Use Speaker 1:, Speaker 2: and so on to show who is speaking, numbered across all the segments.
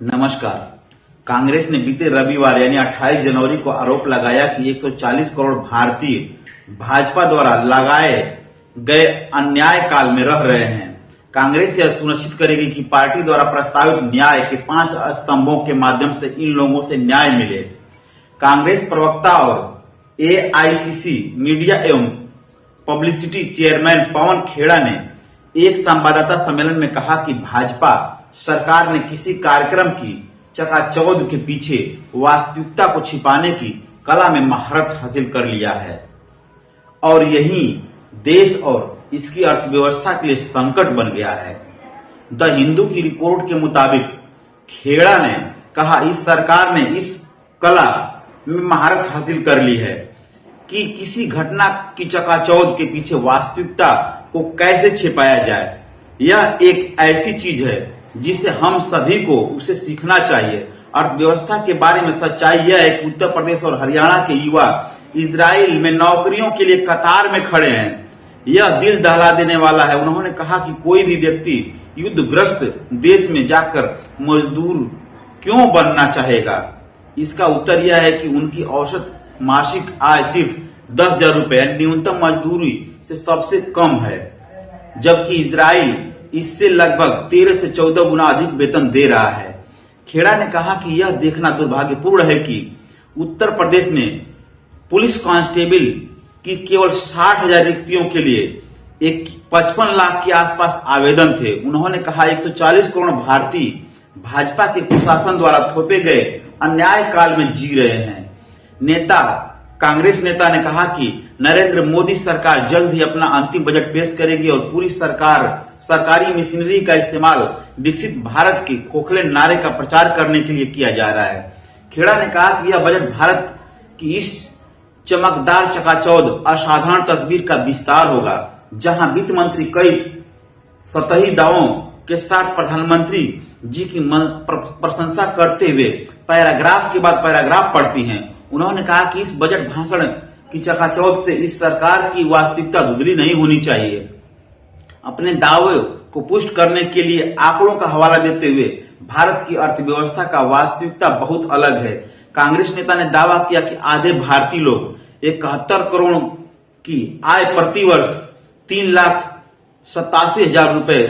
Speaker 1: नमस्कार। कांग्रेस ने बीते रविवार यानी 28 जनवरी को आरोप लगाया कि 140 करोड़ भारतीय भाजपा द्वारा लगाए गए अन्याय काल में रह रहे हैं। कांग्रेस यह सुनिश्चित करेगी कि पार्टी द्वारा प्रस्तावित न्याय के 5 स्तंभों के माध्यम से इन लोगों से न्याय मिले। कांग्रेस प्रवक्ता और एआईसीसी मीडिया एवं पब्लिसिटी चेयरमैन पवन खेड़ा ने एक संवाददाता सम्मेलन में कहा कि भाजपा सरकार ने किसी कार्यक्रम की चकाचौंध के पीछे वास्तविकता को छिपाने की कला में महारत हासिल कर लिया है और यही देश और इसकी अर्थव्यवस्था के लिए संकट बन गया है। द हिंदू की रिपोर्ट के मुताबिक खेड़ा ने कहा इस सरकार ने इस कला में महारत हासिल कर ली है कि किसी घटना की चकाचौंध के पीछे वास्तविकता को कैसे छिपाया जाए। यह एक ऐसी चीज है जिसे हम सभी को उसे सीखना चाहिए। अर्थव्यवस्था के बारे में सच्चाई यह है कि उत्तर प्रदेश और हरियाणा के युवा इजराइल में नौकरियों के लिए कतार में खड़े हैं। यह दिल दहला देने वाला है। उन्होंने कहा कि कोई भी व्यक्ति युद्धग्रस्त देश में जाकर मजदूर क्यों बनना चाहेगा। इसका उत्तर यह है कि उनकी औसत मासिक आय सिर्फ 10,000 रुपए न्यूनतम मजदूरी से सबसे कम है, जबकि इजराइल इससे लगभग 13 से 14 गुना अधिक वेतन दे रहा है। खेड़ा ने कहा कि यह देखना दुर्भाग्यपूर्ण है कि उत्तर प्रदेश में पुलिस कांस्टेबल की केवल 60,000 रिक्तियों के लिए 55 लाख के आसपास आवेदन थे। उन्होंने कहा 140 करोड़ भारतीय भाजपा के कुशासन द्वारा थोपे गए अन्याय काल में जी रहे हैं। कांग्रेस नेता ने कहा कि नरेंद्र मोदी सरकार जल्द ही अपना अंतिम बजट पेश करेगी और पूरी सरकारी मशीनरी का इस्तेमाल विकसित भारत के खोखले नारे का प्रचार करने के लिए किया जा रहा है। खेड़ा ने कहा कि यह बजट भारत की इस चमकदार चकाचौंध असाधारण तस्वीर का विस्तार होगा, जहां वित्त मंत्री कई सतही दावों के साथ प्रधानमंत्री जी की प्रशंसा करते हुए पैराग्राफ के बाद पैराग्राफ पढ़ती हैं। उन्होंने कहा कि इस बजट भाषण की चकाचौंध से इस सरकार की वास्तविकता धुंधली नहीं होनी चाहिए। अपने दावे को पुष्ट करने के लिए आंकड़ों का हवाला देते हुए भारत की अर्थव्यवस्था का वास्तविकता बहुत अलग है। कांग्रेस नेता ने दावा किया कि आधे भारतीय लोग 71 करोड़ की आय प्रति वर्ष 3,87,000 रुपए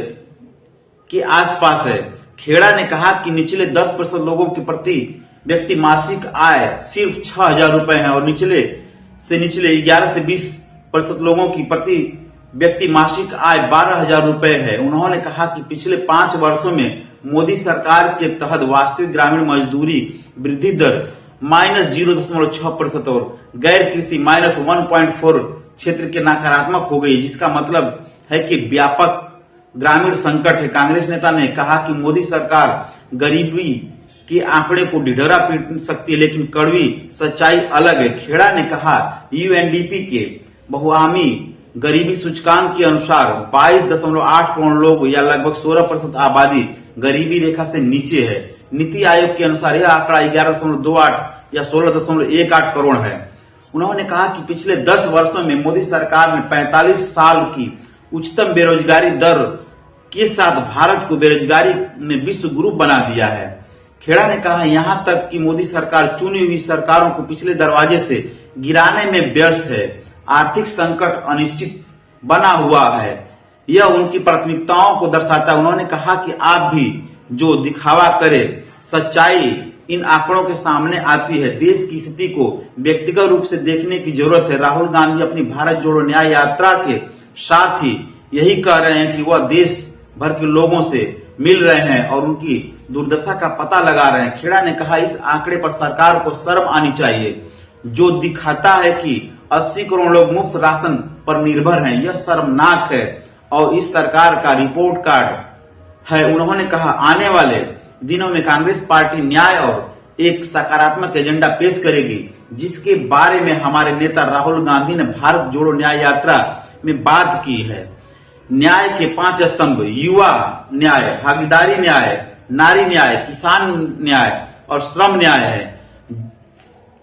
Speaker 1: के आसपास है। खेड़ा ने कहा कि निचले 10% लोगों के प्रति व्यक्ति मासिक आय सिर्फ 6,000 रुपए है और निचले 11 से 20% लोगों की प्रति व्यक्ति मासिक आय 12,000 रुपए है। उन्होंने कहा कि पिछले 5 वर्षों में मोदी सरकार के तहत वास्तविक ग्रामीण मजदूरी वृद्धि दर -0.6% और गैर कृषि -1.4 क्षेत्र के नकारात्मक हो गई, जिसका मतलब है कि व्यापक ग्रामीण संकट है। कांग्रेस नेता ने कहा कि मोदी सरकार गरीबी के आंकड़े को ढिढोरा पीट सकती है, लेकिन कड़वी सच्चाई अलग है। खेड़ा ने कहा यूएनडीपी के बहुआयामी गरीबी सूचकांक के अनुसार 22.8 करोड़ लोग या लगभग 16% आबादी गरीबी रेखा से नीचे है। नीति आयोग के अनुसार यह आंकड़ा 11.28 या 16.18 करोड़ है। उन्होंने कहा कि पिछले 10 वर्षों में मोदी सरकार ने 45 साल की उच्चतम बेरोजगारी दर के साथ भारत को बेरोजगारी में विश्व गुरु बना दिया है। खेड़ा ने कहा यहां तक कि मोदी सरकार चुनी हुई सरकारों को पिछले दरवाजे से गिराने में व्यस्त है। आर्थिक संकट अनिश्चित बना हुआ है, यह उनकी प्राथमिकताओं को दर्शाता है। उन्होंने कहा कि आप भी जो दिखावा करे, सच्चाई इन आंकड़ों के सामने आती है। देश की स्थिति को व्यक्तिगत रूप से देखने की जरूरत है। राहुल गांधी अपनी भारत जोड़ो न्याय यात्रा के साथ ही यही कह रहे हैं कि वह देश भर के लोगों से मिल रहे हैं और उनकी दुर्दशा का पता लगा रहे हैं। खेड़ा ने कहा इस आंकड़े पर सरकार को शर्म आनी चाहिए, जो दिखाता है कि 80 करोड़ लोग मुफ्त राशन पर निर्भर हैं। यह शर्मनाक है और इस सरकार का रिपोर्ट कार्ड है। उन्होंने कहा आने वाले दिनों में कांग्रेस पार्टी न्याय और एक सकारात्मक एजेंडा पेश करेगी, जिसके बारे में हमारे नेता राहुल गांधी ने भारत जोड़ो न्याय यात्रा में बात की है। न्याय के 5 स्तंभ युवा न्याय, भागीदारी न्याय, नारी न्याय, किसान न्याय और श्रम न्याय है।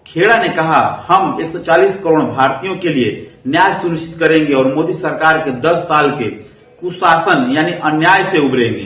Speaker 1: खेड़ा ने कहा हम 140 करोड़ भारतीयों के लिए न्याय सुनिश्चित करेंगे और मोदी सरकार के 10 साल के कुशासन यानी अन्याय से उबरेंगे।